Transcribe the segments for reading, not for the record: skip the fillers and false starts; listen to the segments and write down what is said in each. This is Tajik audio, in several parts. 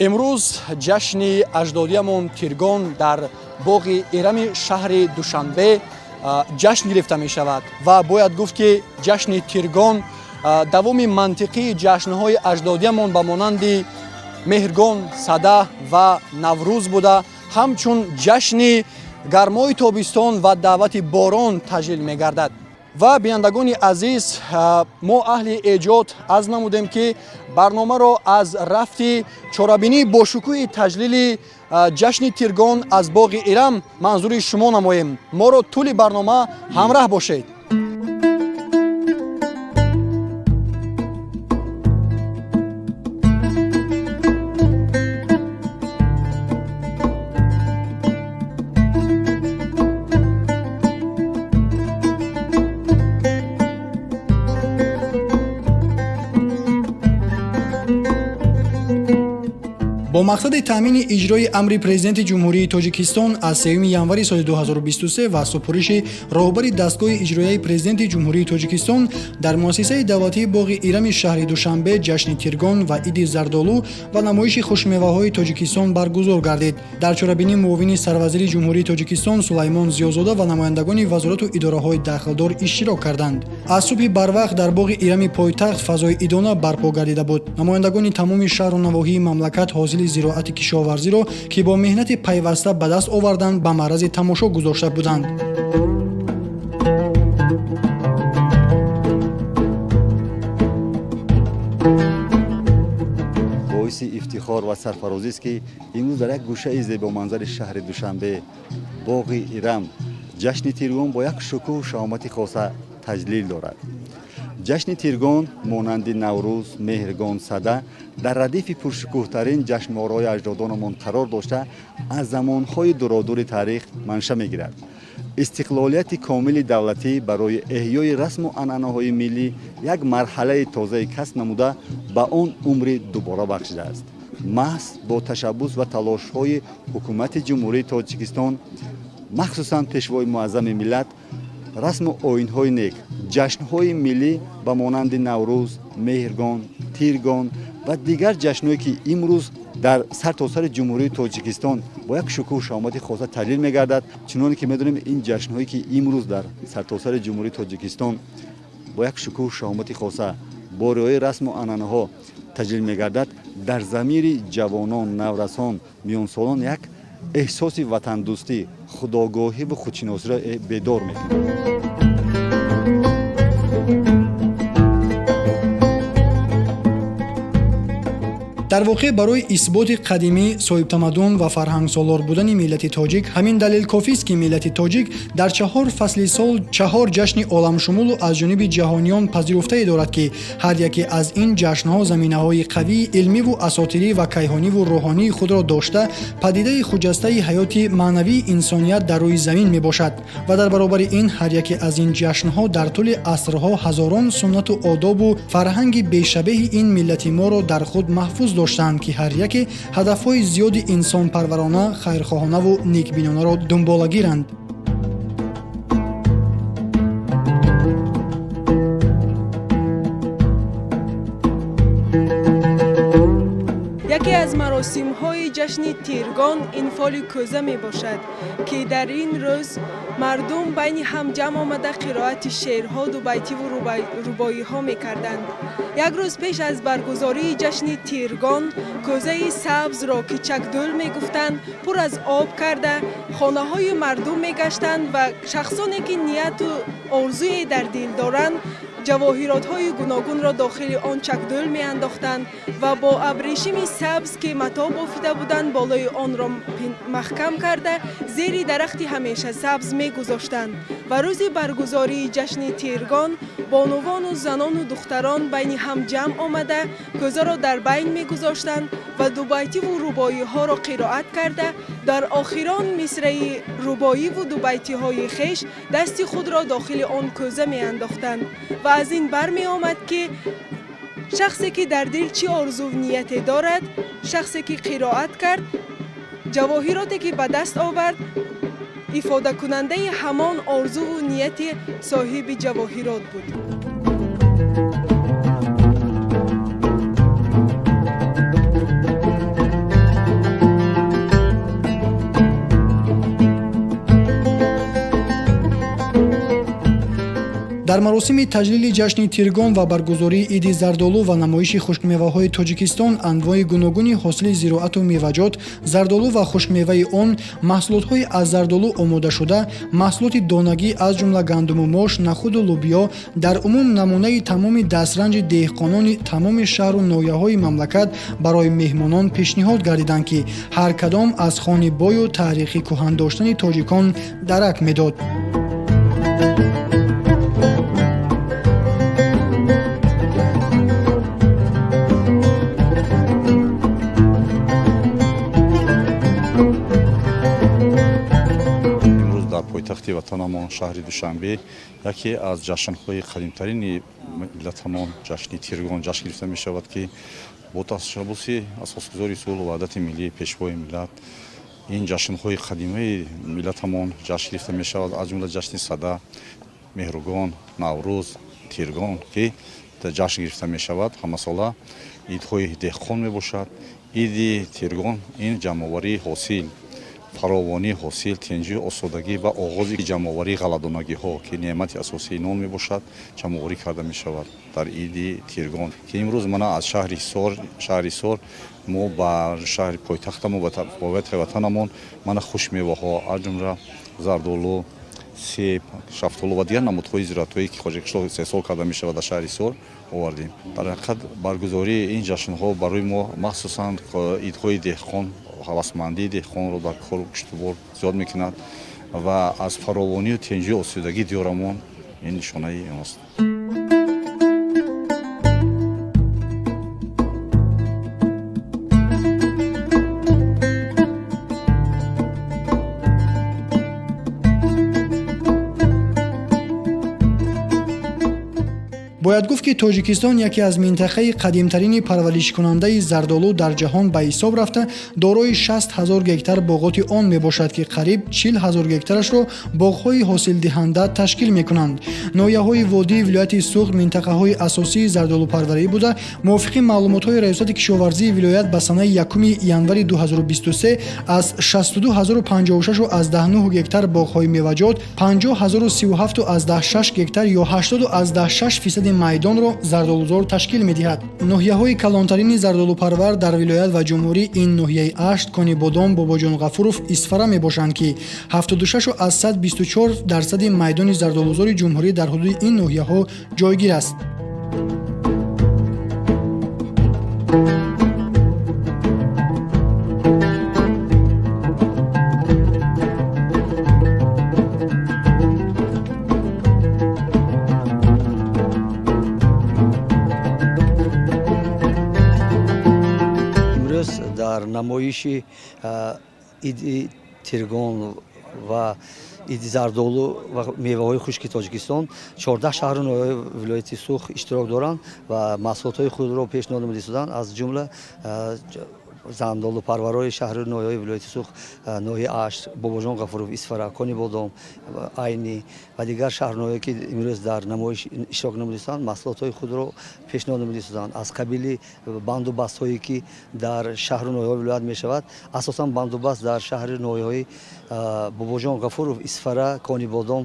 امروز جشن اجدادیمون تیرگان در باغ ایرم شهر دوشنبه جشن گرفته می شود و باید گفت که جشن تیرگان دوام منطقی جشنهای اجدادیمون به مانند مهرگان، صده و نوروز بوده، همچون جشن گرمای تابستان و دعوت باران تجلیل می گردد. و بینندگان عزیز، ما اهل ایجاد از نمودیم که برنامه را از رفت چارابینی با شکوه تجلیل جشن تیرگان از باغ ایرم منظور شما نماییم. ما را طول برنامه همراه باشید. با مقصد تامین اجرای امر پرزیدنت جمهوری تاجیکستان از 3 ینوری سال 2023 و سپارش راهبر دستگاه اجرایی پرزیدنت جمهوری تاجیکستان در مؤسسه دعوتی باغ ایرم شهر دوشنبه جشن تیرگان و عید زردآلو و نمایش خوشمېوه‌های تاجیکستان برگزار گردید. در چارابینی معاون سروزیر جمهوری تاجیکستان سلیمان زیازاده و نمایندگان وزارت و اداره‌های داخلدار اشتراک کردند. از صبح بروقت در باغ ایرم پایتخت فضای عیدانه برپا گردیده بود. نمایندگان تمام شهر و نواحی مملکت حاصل زراعت کشاورزی را که با مهنت پیوسته به دست آوردند به معرض تماشا گذاشته بودند. باعث افتخار و سرفرازی است که امروز در یک گوشه زیبا منظر شهر دوشنبه باغ ایرم جشن تیرگان با یک شکوه و شهامت خاصه تجلیل دارد. جشن تیرگان مانند نوروز، مهرگان، صده در ردیف پرشکوه‌ترین جشنواره‌های اجدادانمان قرار داشته از زمانهای دورادور تاریخ منشأ می‌گیرد. استقلالیت کامل دولتی برای احیای رسم و عنعنه‌های ملی یک مرحله تازه کسب نموده به آن عمر دوباره بخشیده است. محض با تشبث و تلاش‌های حکومت جمهوری تاجیکستان مخصوصاً پیشوای معظم ملت رسم و آیین‌های نیک، جشن‌های ملی به مانند نوروز، مهرگان، تیرگان و دیگر جشن‌هایی که امروز در سرتاسر جمهوری تاجیکستان با یک شکوه و شهامت خاصه تجلیل می‌گردد. چنانکه که می‌دونیم این جشن‌هایی که امروز در سرتاسر جمهوری تاجیکستان با یک شکوه و شهامت خاصه با رعایت رسم و عنعنه‌ها تجلیل می‌گردد، در ضمیر جوانان، نورسان، میانسالان یک احساس وطن دوستی، خودآگاهی و خودشناسی را بیدار می‌کند. در واقع برای اثبات قدیمی، صاحب تمدن و فرهنگ سالار بودن ملت تاجیک همین دلیل کافی است که ملت تاجیک در 4 فصل سال 4 جشن عالمشمول از جانب جهانیان پذیرفته دارد که هر یکی از این جشن‌ها زمینه‌های قوی علمی و اساطیری و کیهانی و روحانی خود را داشته پدیده خجسته حیات معنوی انسانیت در روی زمین میباشد و در برابر این هر یکی از این جشن‌ها در طول عصرها هزاران سنت و آداب و فرهنگ بیشبه این ملت ما را در خود محفوظ داشتند که هر یک هدف‌های زیاد انسان پرورانه، خیرخواهانه و نیکبینانه را دنبال گیرند. یکی از مراسم‌های جشن تیرگان انفال کوزه می باشد که در این روز مردم بین هم جمع آمده قرائت شعرها، دوبیتی و رباعی‌ها می کردند. یک روز پیش از برگزاری جشن تیرگان کوزه سبز را که چکدول می گفتند پر از آب کرده خانه‌های مردم می گشتند و شخصانی که نیت و آرزوی در دل دارند جواهرات‌های گوناگون را داخل آن چکدول می‌انداختند و با ابریشم سبز که متاع بافیده بودند بالای آن را محکم کرده زیر درختی همیشه سبز می‌گذاشتند و روز برگزاری جشن تیرگان بانوان و زنان و دختران بین هم جمع آمده کوزه را در بین می‌گذاشتند و دوبیتی و رباعی‌ها را قرائت کرده در آخران مصرع رباعی و دوبیتی‌های خویش دست خود را داخل آن کوزه می‌انداختند و از این برمی آمد که شخصی که در دل چی آرزو و نیت دارد، شخصی که قرائت کرد، جواهراتی که به دست آورد ифода кунандаи ҳамон орзуву нияти соҳиби ҷавоҳирот буд. дар маросими таҷлили ҷашни тиргон ва баргузории иди зардолу ва намоиши хушкмеваҳои Тоҷикистон анвои гуногуни ҳосили зироату меваҷот, зардолу ва хушкмеваи он, маҳсулотҳои аз зардолу омодашуда, маҳсулоти донагӣ аз ҷумла гандуму мош, нахуду лӯбиё, дар умум намунаи тамоми дастранҷи деҳқонони тамоми шаҳру ноҳияҳои мамлакат барои меҳмонон пешниҳод гардиданд, ки ҳар кадом аз хони бою таърихи кӯҳан доштани тоҷикон дарак медод. пойтахти ватанамон шаҳри Душанбе яке аз ҷашнҳои қадимтарини миллатамон ҷашни тиргон ҷашн гирифта мешавад, ки бо tashabbusi асосгузори сулҳу ваҳдати миллии пешвои миллат ин ҷашнҳои қадимаи миллатамон ҷашн гирифта мешавад, аз ҷумла ҷашни сада, меҳругон, наврӯз, тиргон ки ҷашн гирифта мешавад ҳамасола. идҳои деҳқон мебошад. иди тиргон ин ҷамъоварии ҳосил, фаровонии ҳосил, тинҷии осодагӣ ва оғози ҷамъоварии ғалладонагиҳо ки неъмати асосии нон мебошад, ҷамъоварӣ карда мешавад дар иди тиргон, ки имрӯз мана аз шаҳри Сор мо ба шаҳри пойтахтамон ба бовайти ватанамон мана хушмеваҳо аз ҷумла зардолу, себ, шафтолу ва дигар намудҳои зироатҳое ки хоҷиқишло 3 сол карда мешавад дар шаҳри Сор овардем. дар ҳақиқат баргузории ин ҷашнҳо барои мо махсусан идҳои деҳқон, ҳавасмандии деҳқонро дар кору киштубор зиёд мекунад ва аз фаровонию тинҷии осудагии диёрамон ин нишонаи ост. бояд гуфт ки Тоҷикистон яке аз минтақаи қадимтарини парваришкунандаи зардолу дар ҷаҳон ба ҳисоб рафта, дорои 60,000 гектар боғоти он мебошад, ки қариб 40,000 гектарашро боғҳои ҳосилдиҳанда ташкил мекунанд. ноҳияҳои водии вилояти Суғд минтақаҳои асосии зардолупарварӣ буда, мувофиқи маълумотҳои раёсати кишоварзии вилоят ба санаи 1 январи 2023 аз 62,056 аз 19 гектар боғҳои меваҷот, 50,037 аз 16 гектар ё 80,6% майдонро зардолузор ташкил медиҳад. ноҳияҳои калонтарини зардолупарвар дар вилоят ва ҷумҳурӣ ин ноҳияи Ашт, Конибодом, Бобоҷон Ғафуров, Исфара мебошанд, ки 76 аз 124% майдони зардолузори ҷумҳурӣ дар ҳудуди ин ноҳияҳо ҷойгир аст. дар намоиши иди тиргон ва иди зардолу ва меваҳои хушки Тоҷикистон 14 шаҳру ноҳияи вилояти Суғд иштирок доранд ва маҳсулотҳои худро пешниҳод намуда истоданд, аз ҷумла зандолупарварои шаҳри ноҳияи вилояти Суғд, ноҳияи Ашт, Бобоҷон Ғафуров, Исфара, Конибодом, Айни ва дигар шаҳрноҳие ки имрӯз дар намоиш иштирок намуда истоданд, маҳсулотҳои худро пешниҳод намуда истоданд. аз қабили бандубастҳое ки дар шаҳру ноҳияҳои вилоят мешавад, асосан бандубаст дар шаҳри ноҳияҳои Бобоҷон Ғафуров, Исфара, Конибодом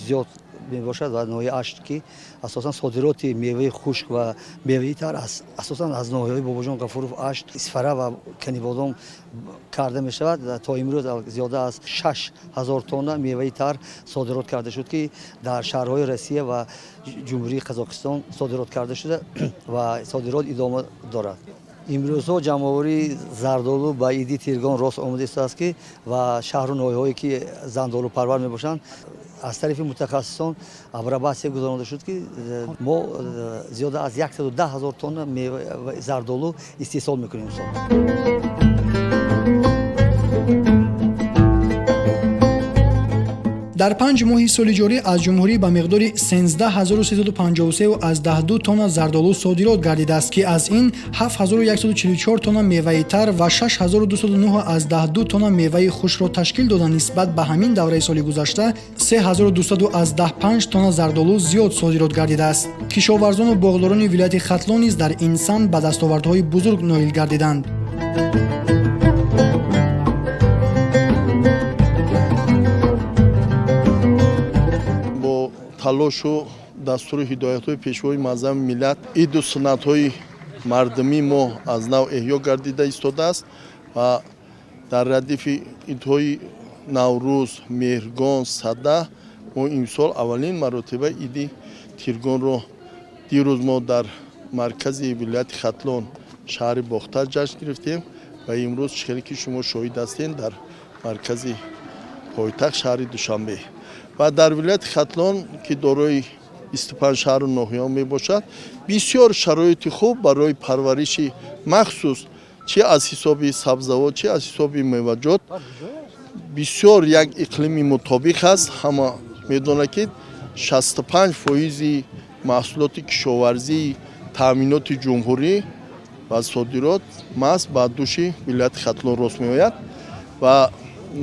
зиёд мебошад ва ноҳияи Ашт ки асосан содироти меваи хушк ва меваи тар асосан аз ноҳияҳои Бобоҷон Ғафуров, Ашт, Исфара ва Конибодом карда мешавад. то имрӯз зиёда аз 6,000 тонна меваи тар содирот карда шуд, ки дар шаҳрҳои Россия ва ҷумҳурии Қазоқистон содирот карда шуда ва содирот идома дорад. имрӯзҳо ҷамъоварии зардолу ба иди тиргон рост омада истодааст, ки ва шаҳру ноҳияҳое ки зандолупарвар мебошанд, аз тарафи мутахассисон апробатсия гузаронида шуд, ки мо зиёда аз 110,000 тонна зардолу истеҳсол мекунем сол. дар 5 моҳи соли ҷорӣ аз ҷумҳурӣ ба миқдори 13353 тонна зардолу содирот гардидааст, ки аз ин 7144 тонна меваи тар ва 6209 тонна меваи хушкро ташкил дода. Нисбат ба ҳамин давраи соли гузашта 3215 тонна зардолу зиёд содирот гардидааст. кишоварзону боғдорони вилояти хатлон низ дар ин самт ба дастовардҳои бузург ноил гардиданд. талошу дастури ҳидоятҳои пешвои маъзами миллат иду суннатҳои мардумӣ мо аз нав эҳё гардида истодааст ва дар радифи идҳои наврӯз, меҳргон, сада мо имсол аввалин маротиба иди тиргонро дирӯз мо дар маркази вилояти хатлон шаҳри бохтар ҷашн гирифтем ва имрӯз чиқаре ки шумо шоҳид ҳастем дар маркази пойтахт шаҳри душанбе ва дар вилояти хатлон ки дорои 25 шаҳру ноҳиён мебошад бисёр шароити хуб барои парвариши махсус чӣ аз ҳисоби сабзавот чӣ аз ҳисоби меваҷот бисёр як иқлими мутобиқ аст. ҳама медонад ки 65% маҳсулоти кишоварзии таъминоти ҷумҳурӣ ва содирот маҳз ба дӯши вилояти хатлон рост меояд ва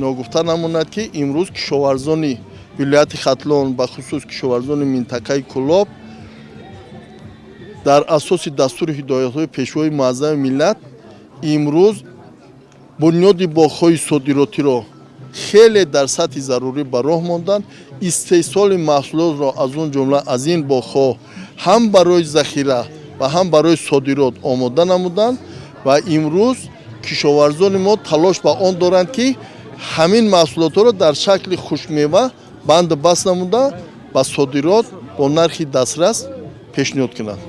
ногуфта намонад ки имрӯз кишоварзони вилояти хатлон ба хусус кишоварзони минтақаи кӯлоб дар асоси дастури ҳидоятҳои пешвои муаззами миллат имрӯз бунёди боғҳои содиротиро хеле дар сатҳи зарурӣ ба роҳ мондан истеҳсоли маҳсулотро аз он ҷумла аз ин боғҳо ҳам барои захира ва ҳам барои содирот омода намуданд ва имрӯз кишоварзони мо талош ба он доранд ки ҳамин маҳсулотҳоро дар шакли хушкмева банду бас намуда ба содирот бо нархи дастрас пешниҳод кунанд.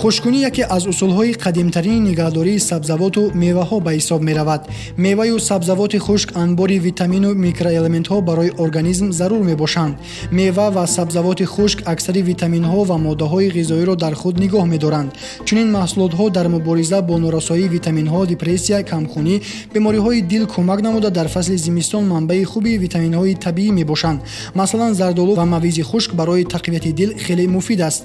хушккунӣ яке аз усулҳои қадимтарини нигаҳдории сабзавоту меваҳо ба ҳисоб меравад. меваю сабзавоти хушк анбори витамину микроэлементҳо барои организм зарур мебошанд. мева ва сабзавоти хушк аксари витаминҳо ва моддаҳои ғизоиро дар худ нигоҳ медоранд. чунин маҳсулотҳо дар мубориза бо норасоии витаминҳо, депрессия, камхунӣ, бемориҳои дил кӯмак намуда дар фасли зимистон манбаи хуби витаминҳои табиӣ мебошанд. масалан зардолу ва мавизи хушк барои тақвияти дил хеле муфид аст.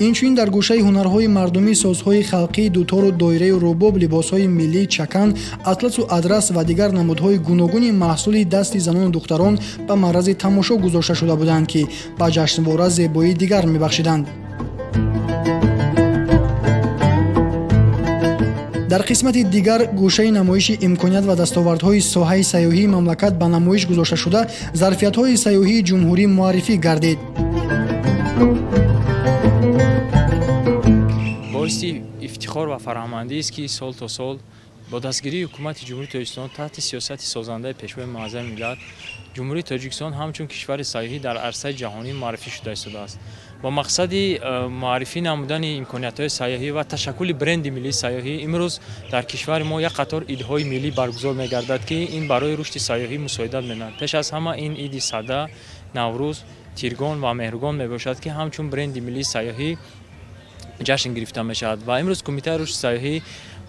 инчунин дар гӯшаи ҳунарҳои мардумӣ созҳои халқӣ, дутору доираи рубоб, либосҳои миллӣ, чакан, атласу адрас ва дигар намудҳои гуногуни маҳсули дасти занону духтарон ба маърази тамошо гузошта шуда буданд, ки ба ҷашнвора зебоии дигар мебахшиданд. дар қисмати дигар гӯшаи намоиши имконият ва дастовардҳои соҳаи сайёҳии мамлакат ба намоиш гузошта шуда зарфиятҳои сайёҳии ҷумҳурӣ муаррифӣ гардид. боиси ифтихор ва фароҳмандист ки сол то сол бо дастгирии ҳукумати ҷумҳурии тоҷикистон таҳти сиёсати созандаи пешвои муаззами миллат ҷумҳурии тоҷикистон ҳамчун кишвари сайёҳӣ дар арсаи ҷаҳонӣ муаррифӣ шуда истодааст. бо мақсади муаррифӣ намудани имкониятҳои сайёҳӣ ва ташаккули бренди миллии сайёҳӣ имрӯз дар кишвари мо як қатор идҳои миллӣ баргузор мегардад ки ин барои рушди сайёҳӣ мусоидат менамояд. пеш аз ҳама ин иди сада, наврӯз, тиргон ва меҳргон мебошад ки ҳамчун бренди миллии сайёҳӣ ҷашн гирифта мешавад ва имрӯз кумитаи рушди сайёҳӣ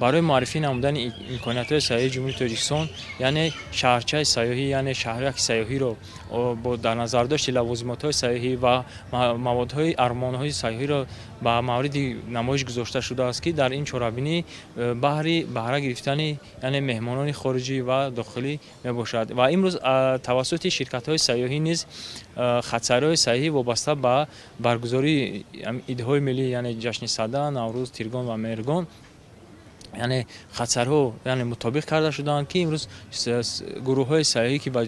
барои муаррифӣ намудани имкониятҳои сайёҳии ҷумҳурии тоҷикистон яъне шаҳрчаи сайёҳӣ яъне шаҳряки сайёҳиро бо дар назардошти лавозимотҳои сайёҳӣ ва маводҳои армонҳои сайёҳиро ба мавриди намоиш гузошта шудааст ки дар ин чорабинӣ баҳри баҳра гирифтани яъне меҳмонони хориҷӣ ва дохилӣ мебошад ва имрӯз тавассути ширкатҳои сайёҳӣ низ хатсайриҳои сайёҳӣ вобаста ба баргузории идҳои миллӣ яъне ҷашни сада, наврӯз, тиргон ва меҳргон яъне хатсайриҳо яъне мутобиқ карда шудаанд ки имрӯз гурӯҳҳои сайёҳӣ ки ба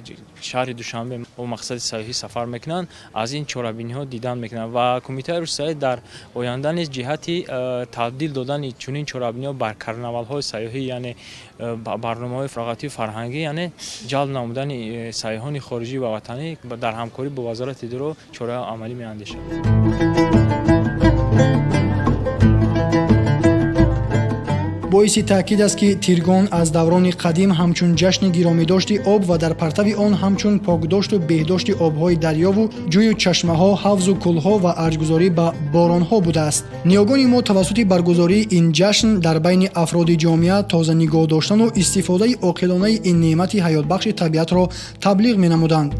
шаҳри Душанбе бо мақсади сайёҳӣ сафар мекунанд аз ин чорабиниҳо дидан мекунанд ва кумитаи рушди сайёҳӣ дар оянда низ ҷиҳати табдил додани чунин чорабиниҳо бар карнавалҳои сайёҳӣ яъне барномаҳои фароғатии фарҳангӣ яъне ҷалб намудани сайёҳони хориҷӣ ва ватанӣ дар ҳамкорӣ бо вазорати идора чораҳои амалӣ меандешад. боиси таъкид аст ки тиргон аз даврони қадим ҳамчун ҷашни гиромидошти об ва дар партави он ҳамчун покдошту беҳдошти обҳои дарёву ҷӯю чашмаҳо, ҳавзу кӯлҳо ва арҷгузорӣ ба боронҳо будааст. ниёгони мо тавассути баргузории ин ҷашн дар байни афроди ҷомеа тоза нигоҳ доштану истифодаи оқилонаи ин неъмати ҳаётбахши табиатро таблиғ менамуданд.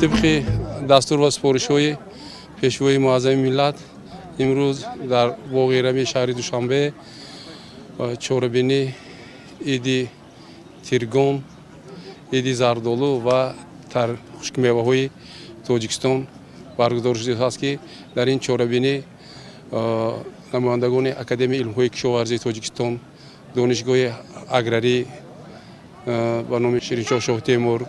طبق دستور و سپارش‌های پیشوای معظم ملت امروز در باغ ایرمی شهر دوشنبه چهاربینی عید تیرگون، عید زردالو و تر خشک میوه‌های تاجیکستان برگزار شده است که در این چهاربینی نمایندگان اکادمی علم‌های کشاورزی تاجیکستان، دانشگاه اگراری به نام شیرینشاه شاه تیمور،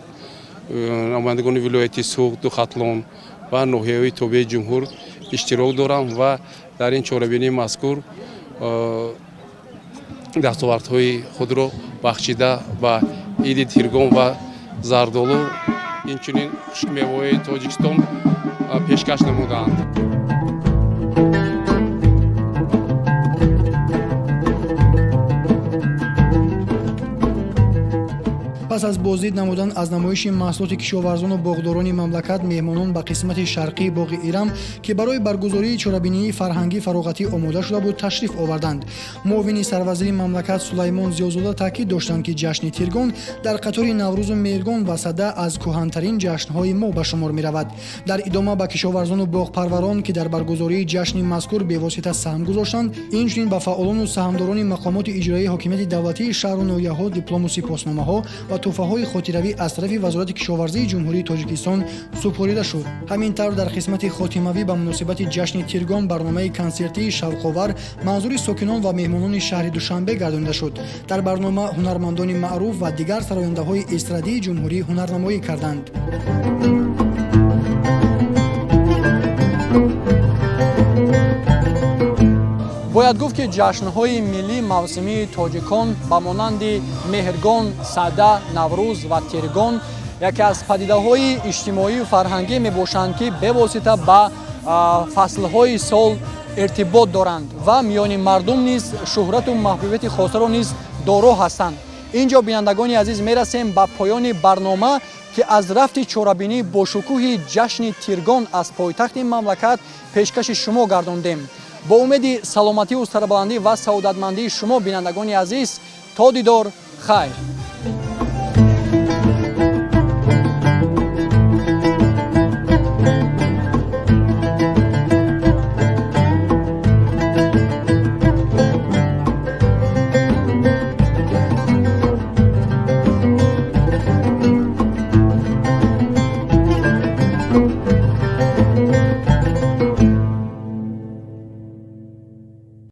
نمایندگان ولایت سوخت دو خطلان و ناحیه‌های تابع جمهور اشتراک دارند و در این چهاربینی مذکور دستاوردهای خود را بخشیده به عید تیرگون و زردالو اینچنین خشک میوه‌های تاجیکستان پیشکش نمودند. پس از بازدید نمودن از نمایش محصولات کشاورزان و باغداران مملکت، مهمانان به قسمت شرقی باغ ایرم که برای برگزاری چهاربینی فرهنگی فراغتی آماده شده بود تشریف آوردند. معاون سروزیر مملکت سلیمان زیازاده تاکید داشتند که جشن تیرگون در قطار نوروز و مهرگان و صده از کهن‌ترین جشن‌های ما به شمار می‌رود. در ادامه به کشاورزان و باغپروران که در برگزاری جشن مذکور به‌واسطه سهم گذاشتند، اینچنین به فعالان و سهامداران مقامات اجرایی حاکمیت دولتی شهر و ناحیه‌ها دیپلم و سپاسنامه‌ها و تحفه‌های خاطروی از طرف وزارت کشاورزی جمهوری تاجیکستان سپرده شد. همین طور در قسمت خاتموی به مناسبت جشن تیرگون برنامه کنسرتی شوق‌آور منظور ساکنان و مهمانان شهر دوشنبه گردانیده شد. در برنامه هنرمندان معروف و دیگر سراینده‌های استرادی جمهوری هنرنمایی کردند. باید گفت که جشن‌های ملی موسمی تاجیکان با مانند مهرگان، صده، نوروز و تیرگان یکی از پدیده‌های اجتماعی و فرهنگی میباشند که به واسطه با فصل‌های سال ارتباط دارند و میان مردم نیز شهرت و محبوبیت خاص را نیز دارا هستند. اینجا بینندگان عزیز میرسیم به پایان برنامه که از رفت چهاربینی با شکوه جشن تیرگان از پایتخت مملکت پیشکش شما گرداندیم. با امید سلامتی و سربلندی و سعادتمندی شما بینندگان عزیز تا دیدار خیر.